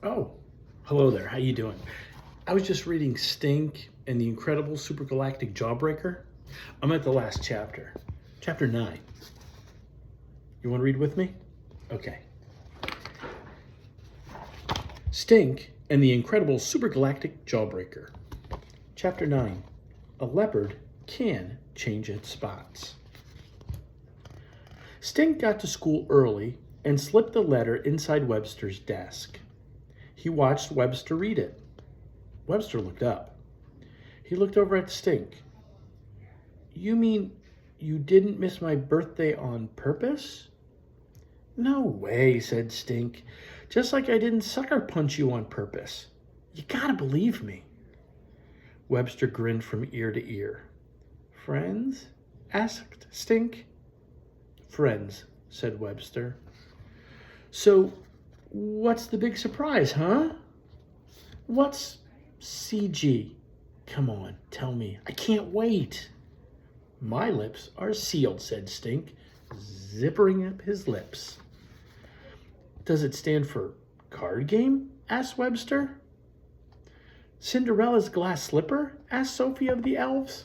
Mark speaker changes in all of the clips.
Speaker 1: Oh, hello there. How you doing? I was just reading Stink and the Incredible Supergalactic Jawbreaker. I'm at the last chapter, chapter 9. You want to read with me? Okay. Stink and the Incredible Supergalactic Jawbreaker. Chapter 9. A leopard can change its spots. Stink got to school early and slipped the letter inside Webster's desk. He watched Webster read it. Webster looked up. He looked over at Stink. You mean you didn't miss my birthday on purpose? No way, said Stink. Just like I didn't sucker punch you on purpose. You gotta believe me. Webster grinned from ear to ear. Friends? Asked Stink. Friends, said Webster. So, what's the big surprise, huh? What's CG? Come on, tell me. I can't wait. My lips are sealed, said Stink, zippering up his lips. Does it stand for card game? Asked Webster. Cinderella's glass slipper? Asked Sophie of the elves.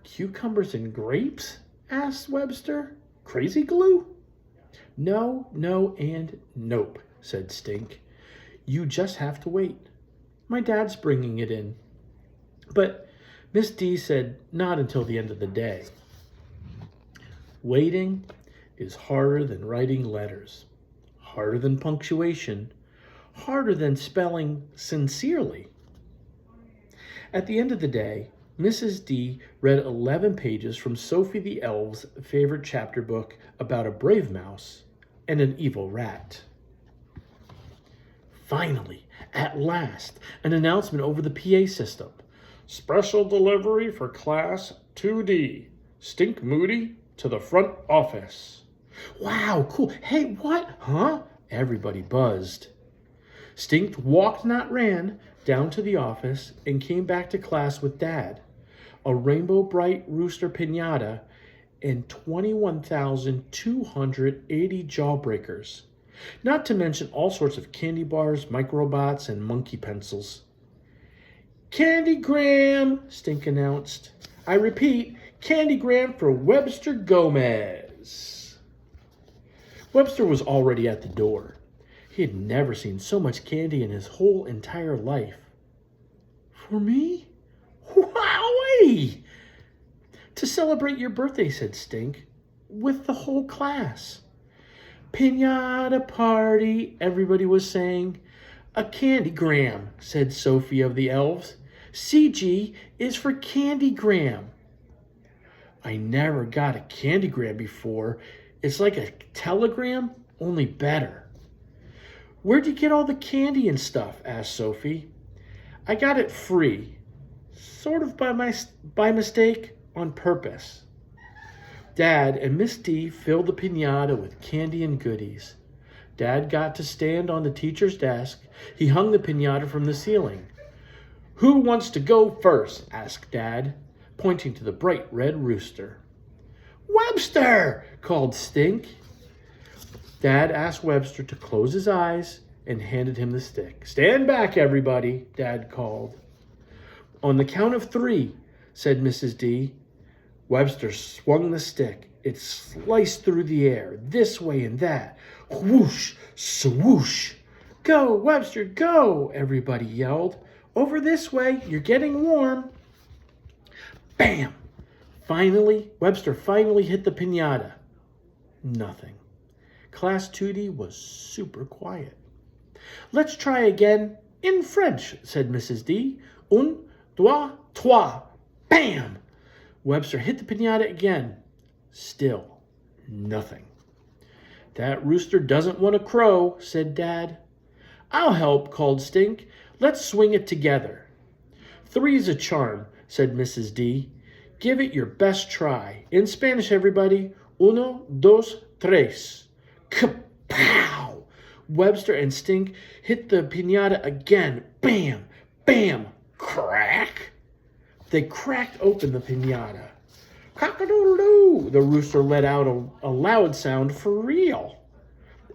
Speaker 1: Cucumbers and grapes? Asked Webster. Crazy glue? No, no, and nope, said Stink. You just have to wait. My dad's bringing it in. But Miss D said not until the end of the day. Waiting is harder than writing letters, harder than punctuation, harder than spelling sincerely. At the end of the day, Mrs. D read 11 pages from Sophie the Elf's favorite chapter book about a brave mouse and an evil rat. Finally, at last, an announcement over the PA system. Special delivery for class 2D. Stink Moody to the front office. Wow, cool. Hey, what? Huh? Everybody buzzed. Stink walked, not ran, down to the office and came back to class with Dad. A rainbow bright rooster piñata and 21,280 jawbreakers. Not to mention all sorts of candy bars, microbots, and monkey pencils. Candygram, Stink announced. I repeat, Candygram for Webster Gomez. Webster was already at the door. He had never seen so much candy in his whole entire life. For me? Wowee! To celebrate your birthday, said Stink, with the whole class. Piñata party, everybody was saying. A candygram, said Sophie of the elves. CG is for candygram. I never got a candygram before. It's like a telegram, only better. Where'd you get all the candy and stuff? Asked Sophie. I got it free, sort of by mistake, on purpose. Dad and Miss D filled the piñata with candy and goodies. Dad got to stand on the teacher's desk. He hung the piñata from the ceiling. Who wants to go first? Asked Dad, pointing to the bright red rooster. Webster! Called Stink. Dad asked Webster to close his eyes and handed him the stick. Stand back, everybody, Dad called. On the count of 3, said Mrs. D. Webster swung the stick. It sliced through the air, this way and that. Whoosh, swoosh. Go, Webster, go, everybody yelled. Over this way, you're getting warm. Bam! Webster finally hit the piñata. Nothing. Class 2D was super quiet. Let's try again in French, said Mrs. D. Un, deux, trois. Bam! Webster hit the piñata again. Still nothing. That rooster doesn't want to crow, said Dad. I'll help, called Stink. Let's swing it together. 3's a charm, said Mrs. D. Give it your best try. In Spanish, everybody. Uno, dos, tres. Kapow! Webster and Stink hit the piñata again. Bam! Bam! Crack! They cracked open the piñata. Cock-a-doodle-doo! The rooster let out a loud sound for real.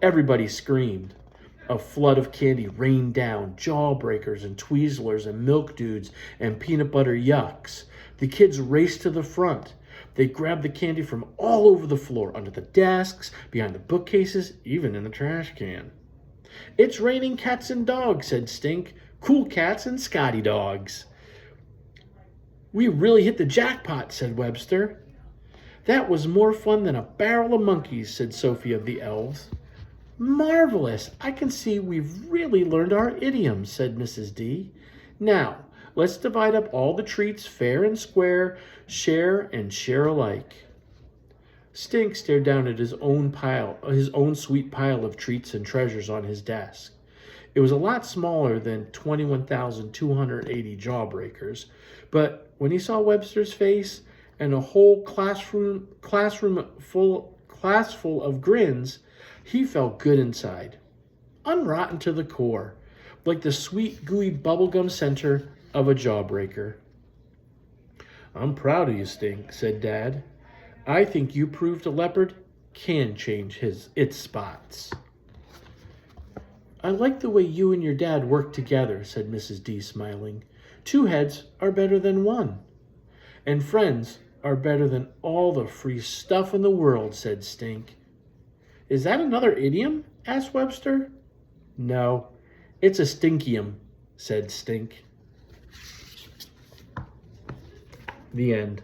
Speaker 1: Everybody screamed. A flood of candy rained down, jawbreakers and Tweezlers and Milk Dudes and peanut butter yucks. The kids raced to the front. They grabbed the candy from all over the floor, under the desks, behind the bookcases, even in the trash can. "It's raining cats and dogs," said Stink. "Cool cats and Scotty dogs." "We really hit the jackpot," said Webster. "That was more fun than a barrel of monkeys," said Sophie of the Elves. "Marvelous! I can see we've really learned our idioms," said Mrs. D. "Now, let's divide up all the treats fair and square, share and share alike." Stink stared down at his own sweet pile of treats and treasures on his desk. It was a lot smaller than 21,280 jawbreakers, but when he saw Webster's face and a whole classroom full of grins, he felt good inside, unrotten to the core, like the sweet, gooey bubblegum center of a jawbreaker. "I'm proud of you, Stink," said Dad. "I think you proved a leopard can change its spots." "I like the way you and your dad work together," said Mrs. D, smiling. "Two heads are better than one." "And friends are better than all the free stuff in the world," said Stink. "Is that another idiom?" asked Webster. "No, it's a stinkium," said Stink. The end.